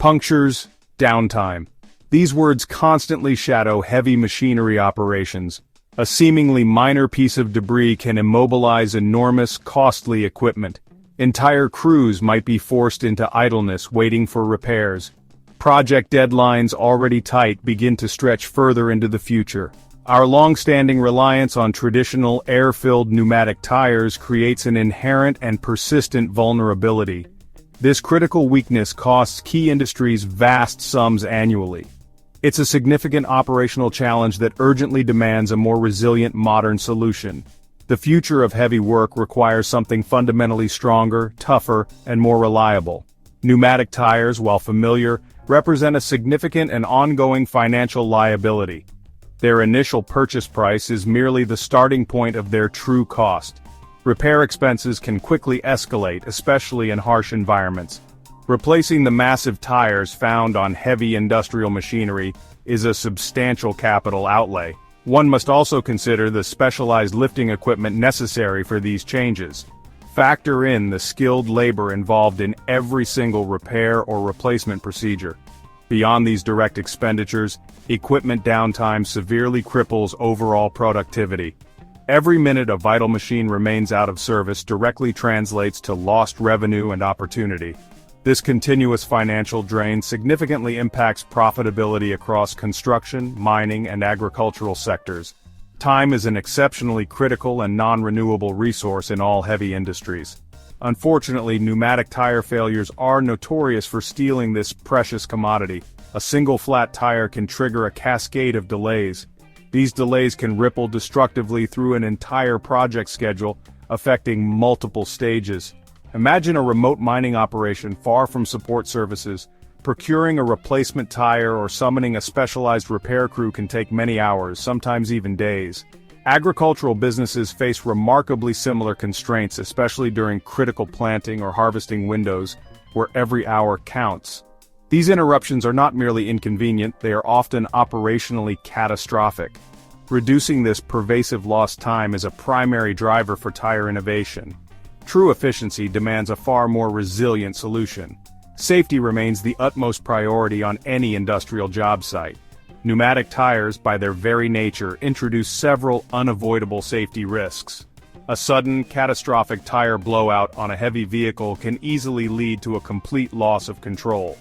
Punctures, downtime. These words constantly shadow heavy machinery operations. A seemingly minor piece of debris can immobilize enormous, costly equipment. Entire crews might be forced into idleness waiting for repairs. Project deadlines already tight begin to stretch further into the future. Our long-standing reliance on traditional air-filled pneumatic tires creates an inherent and persistent vulnerability. This critical weakness costs key industries vast sums annually. It's a significant operational challenge that urgently demands a more resilient modern solution. The future of heavy work requires something fundamentally stronger, tougher, and more reliable. Pneumatic tires, while familiar, represent a significant and ongoing financial liability. Their initial purchase price is merely the starting point of their true cost. Repair expenses can quickly escalate, especially in harsh environments. Replacing the massive tires found on heavy industrial machinery is a substantial capital outlay. One must also consider the specialized lifting equipment necessary for these changes. Factor in the skilled labor involved in every single repair or replacement procedure. Beyond these direct expenditures, equipment downtime severely cripples overall productivity. Every minute a vital machine remains out of service directly translates to lost revenue and opportunity. This continuous financial drain significantly impacts profitability across construction, mining, and agricultural sectors. Time is an exceptionally critical and non-renewable resource in all heavy industries. Unfortunately, pneumatic tire failures are notorious for stealing this precious commodity. A single flat tire can trigger a cascade of delays. These delays can ripple destructively through an entire project schedule, affecting multiple stages. Imagine a remote mining operation far from support services. Procuring a replacement tire or summoning a specialized repair crew can take many hours, sometimes even days. Agricultural businesses face remarkably similar constraints, especially during critical planting or harvesting windows, where every hour counts. These interruptions are not merely inconvenient, they are often operationally catastrophic. Reducing this pervasive lost time is a primary driver for tire innovation. True efficiency demands a far more resilient solution. Safety remains the utmost priority on any industrial job site. Pneumatic tires, by their very nature, introduce several unavoidable safety risks. A sudden, catastrophic tire blowout on a heavy vehicle can easily lead to a complete loss of control.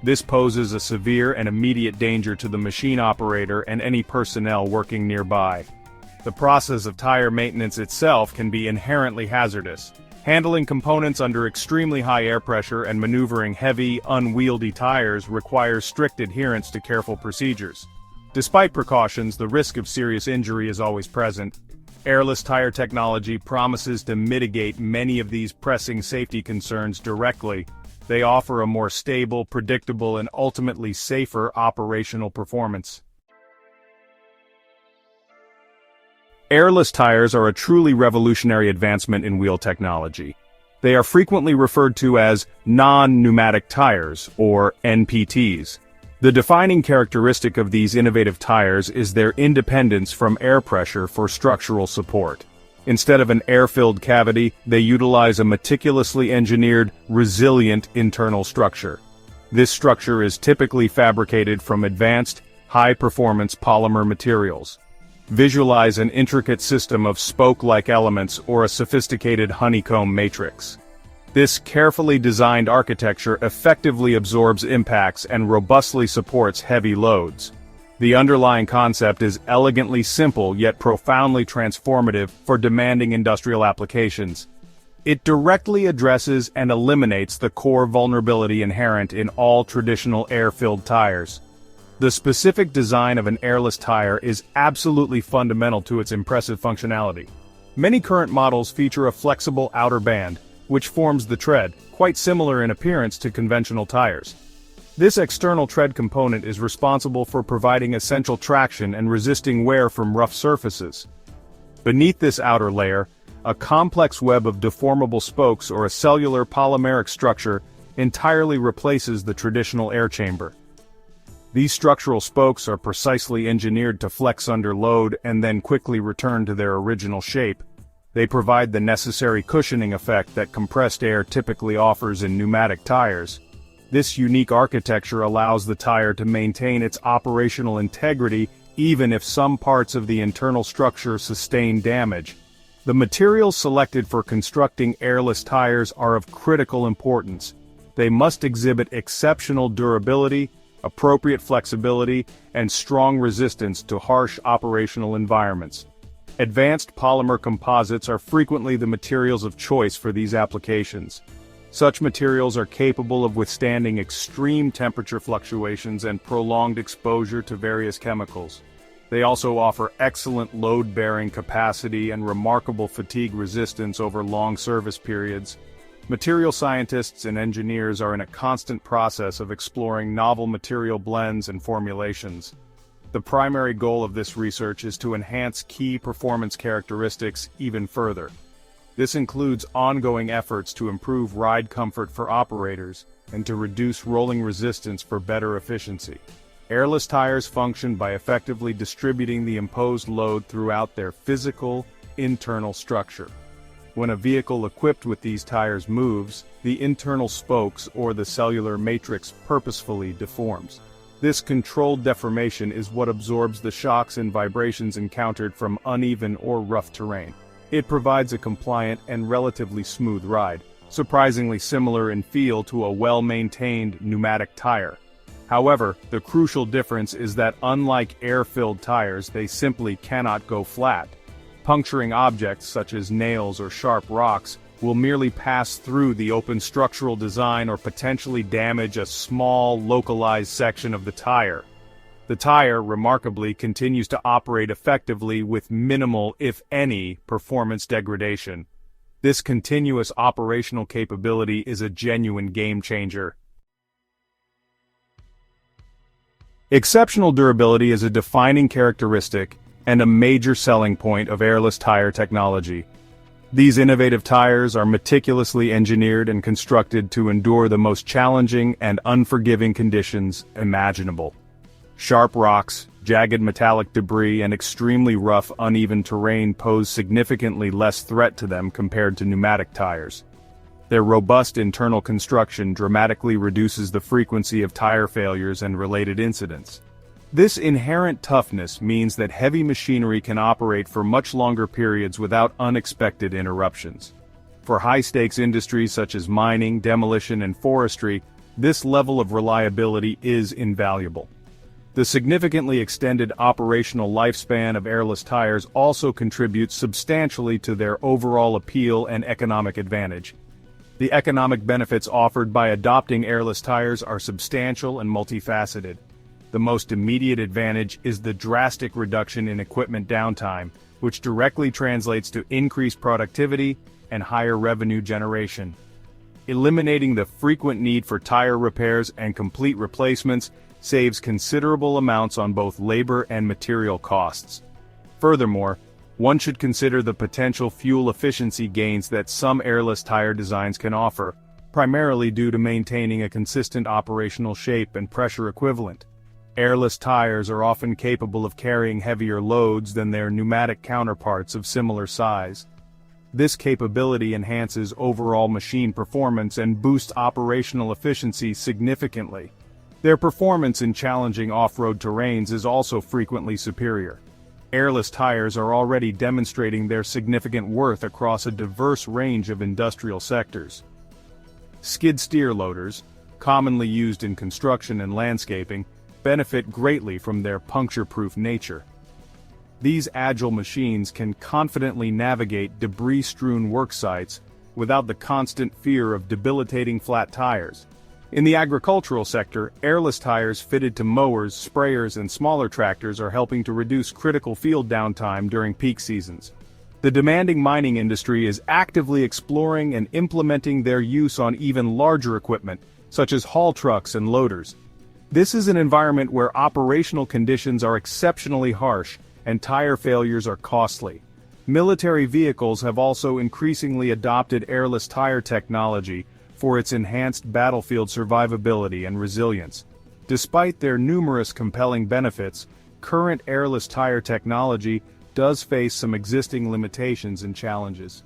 This poses a severe and immediate danger to the machine operator and any personnel working nearby. The process of tire maintenance itself can be inherently hazardous. Handling components under extremely high air pressure and maneuvering heavy, unwieldy tires requires strict adherence to careful procedures. Despite precautions, the risk of serious injury is always present. Airless tire technology promises to mitigate many of these pressing safety concerns directly. They offer a more stable, predictable, and ultimately safer operational performance. Airless tires are a truly revolutionary advancement in wheel technology. They are frequently referred to as non-pneumatic tires, or NPTs. The defining characteristic of these innovative tires is their independence from air pressure for structural support. Instead of an air-filled cavity, they utilize a meticulously engineered, resilient internal structure. This structure is typically fabricated from advanced, high-performance polymer materials. Visualize an intricate system of spoke-like elements or a sophisticated honeycomb matrix. This carefully designed architecture effectively absorbs impacts and robustly supports heavy loads. The underlying concept is elegantly simple yet profoundly transformative for demanding industrial applications. It directly addresses and eliminates the core vulnerability inherent in all traditional air-filled tires. The specific design of an airless tire is absolutely fundamental to its impressive functionality. Many current models feature a flexible outer band, which forms the tread, quite similar in appearance to conventional tires. This external tread component is responsible for providing essential traction and resisting wear from rough surfaces. Beneath this outer layer, a complex web of deformable spokes or a cellular polymeric structure entirely replaces the traditional air chamber. These structural spokes are precisely engineered to flex under load and then quickly return to their original shape. They provide the necessary cushioning effect that compressed air typically offers in pneumatic tires. This unique architecture allows the tire to maintain its operational integrity even if some parts of the internal structure sustain damage. The materials selected for constructing airless tires are of critical importance. They must exhibit exceptional durability, appropriate flexibility, and strong resistance to harsh operational environments. Advanced polymer composites are frequently the materials of choice for these applications. Such materials are capable of withstanding extreme temperature fluctuations and prolonged exposure to various chemicals. They also offer excellent load-bearing capacity and remarkable fatigue resistance over long service periods. Material scientists and engineers are in a constant process of exploring novel material blends and formulations. The primary goal of this research is to enhance key performance characteristics even further. This includes ongoing efforts to improve ride comfort for operators and to reduce rolling resistance for better efficiency. Airless tires function by effectively distributing the imposed load throughout their physical, internal structure. When a vehicle equipped with these tires moves, the internal spokes or the cellular matrix purposefully deforms. This controlled deformation is what absorbs the shocks and vibrations encountered from uneven or rough terrain. It provides a compliant and relatively smooth ride, surprisingly similar in feel to a well-maintained pneumatic tire. However, the crucial difference is that unlike air-filled tires, they simply cannot go flat. Puncturing objects such as nails or sharp rocks will merely pass through the open structural design or potentially damage a small, localized section of the tire. The tire, remarkably, continues to operate effectively with minimal, if any, performance degradation. This continuous operational capability is a genuine game-changer. Exceptional durability is a defining characteristic and a major selling point of airless tire technology. These innovative tires are meticulously engineered and constructed to endure the most challenging and unforgiving conditions imaginable. Sharp rocks, jagged metallic debris, and extremely rough, uneven terrain pose significantly less threat to them compared to pneumatic tires. Their robust internal construction dramatically reduces the frequency of tire failures and related incidents. This inherent toughness means that heavy machinery can operate for much longer periods without unexpected interruptions. For high-stakes industries such as mining, demolition, and forestry, this level of reliability is invaluable. The significantly extended operational lifespan of airless tires also contributes substantially to their overall appeal and economic advantage. The economic benefits offered by adopting airless tires are substantial and multifaceted. The most immediate advantage is the drastic reduction in equipment downtime, which directly translates to increased productivity and higher revenue generation. Eliminating the frequent need for tire repairs and complete replacements saves considerable amounts on both labor and material costs. Furthermore, one should consider the potential fuel efficiency gains that some airless tire designs can offer, primarily due to maintaining a consistent operational shape and pressure equivalent. Airless tires are often capable of carrying heavier loads than their pneumatic counterparts of similar size. This capability enhances overall machine performance and boosts operational efficiency significantly. Their performance in challenging off-road terrains is also frequently superior. Airless tires are already demonstrating their significant worth across a diverse range of industrial sectors. Skid steer loaders, commonly used in construction and landscaping, benefit greatly from their puncture-proof nature. These agile machines can confidently navigate debris-strewn work sites without the constant fear of debilitating flat tires. In the agricultural sector, airless tires fitted to mowers, sprayers, and smaller tractors are helping to reduce critical field downtime during peak seasons. The demanding mining industry is actively exploring and implementing their use on even larger equipment, such as haul trucks and loaders. This is an environment where operational conditions are exceptionally harsh and tire failures are costly. Military vehicles have also increasingly adopted airless tire technology for its enhanced battlefield survivability and resilience. Despite their numerous compelling benefits, current airless tire technology does face some existing limitations and challenges.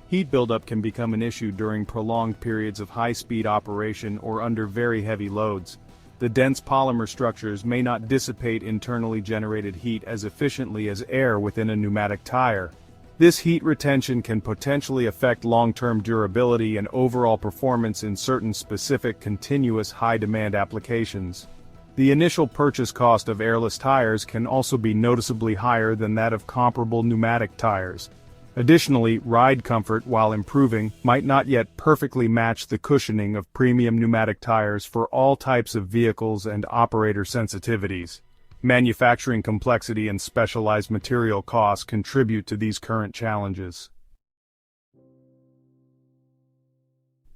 Heat buildup can become an issue during prolonged periods of high-speed operation or under very heavy loads. The dense polymer structures may not dissipate internally generated heat as efficiently as air within a pneumatic tire. This heat retention can potentially affect long-term durability and overall performance in certain specific continuous high-demand applications. The initial purchase cost of airless tires can also be noticeably higher than that of comparable pneumatic tires. Additionally, ride comfort, while improving, might not yet perfectly match the cushioning of premium pneumatic tires for all types of vehicles and operator sensitivities. Manufacturing complexity and specialized material costs contribute to these current challenges.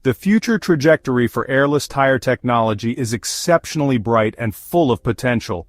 The future trajectory for airless tire technology is exceptionally bright and full of potential.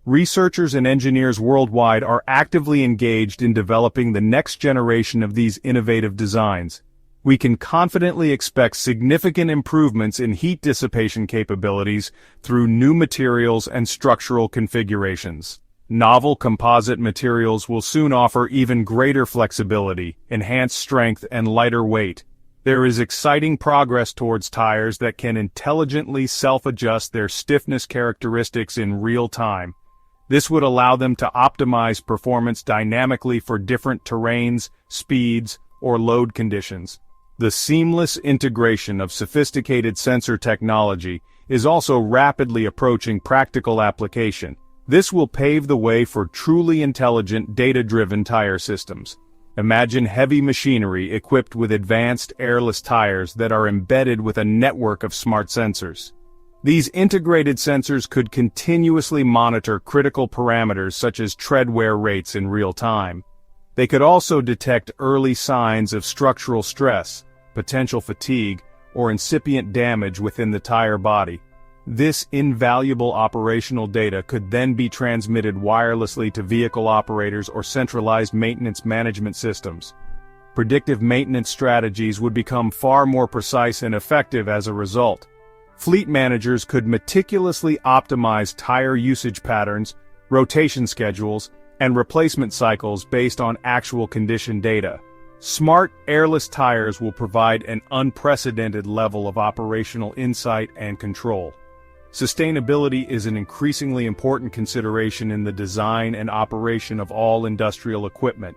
Researchers and engineers worldwide are actively engaged in developing the next generation of these innovative designs. We can confidently expect significant improvements in heat dissipation capabilities through new materials and structural configurations. Novel composite materials will soon offer even greater flexibility, enhanced strength, and lighter weight. There is exciting progress towards tires that can intelligently self-adjust their stiffness characteristics in real time. This would allow them to optimize performance dynamically for different terrains, speeds, or load conditions. The seamless integration of sophisticated sensor technology is also rapidly approaching practical application. This will pave the way for truly intelligent, data-driven tire systems. Imagine heavy machinery equipped with advanced airless tires that are embedded with a network of smart sensors. These integrated sensors could continuously monitor critical parameters such as tread wear rates in real time. They could also detect early signs of structural stress, potential fatigue, or incipient damage within the tire body. This invaluable operational data could then be transmitted wirelessly to vehicle operators or centralized maintenance management systems. Predictive maintenance strategies would become far more precise and effective as a result. Fleet managers could meticulously optimize tire usage patterns, rotation schedules, and replacement cycles based on actual condition data. Smart, airless tires will provide an unprecedented level of operational insight and control. Sustainability is an increasingly important consideration in the design and operation of all industrial equipment.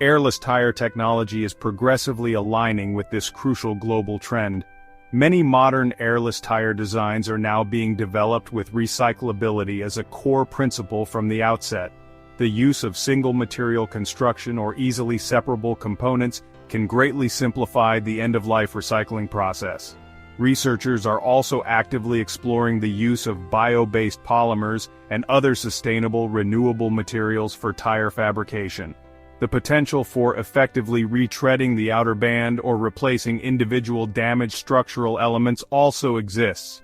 Airless tire technology is progressively aligning with this crucial global trend. Many modern airless tire designs are now being developed with recyclability as a core principle from the outset. The use of single-material construction or easily separable components can greatly simplify the end-of-life recycling process. Researchers are also actively exploring the use of bio-based polymers and other sustainable, renewable materials for tire fabrication. The potential for effectively retreading the outer band or replacing individual damaged structural elements also exists.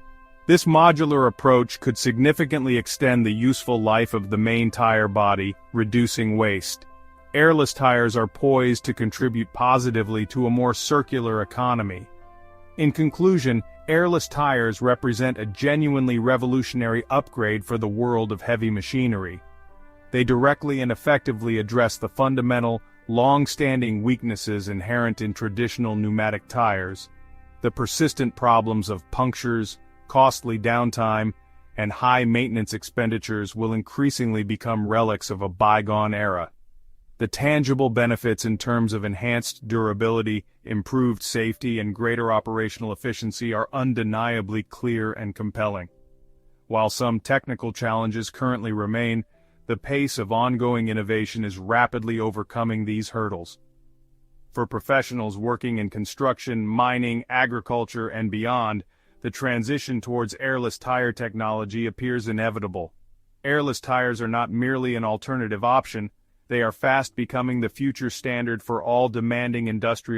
This modular approach could significantly extend the useful life of the main tire body, reducing waste. Airless tires are poised to contribute positively to a more circular economy. In conclusion, airless tires represent a genuinely revolutionary upgrade for the world of heavy machinery. They directly and effectively address the fundamental, long-standing weaknesses inherent in traditional pneumatic tires. The persistent problems of punctures, costly downtime, and high maintenance expenditures will increasingly become relics of a bygone era. The tangible benefits in terms of enhanced durability, improved safety, and greater operational efficiency are undeniably clear and compelling. While some technical challenges currently remain, the pace of ongoing innovation is rapidly overcoming these hurdles. For professionals working in construction, mining, agriculture, and beyond, the transition towards airless tire technology appears inevitable. Airless tires are not merely an alternative option, they are fast becoming the future standard for all demanding industrial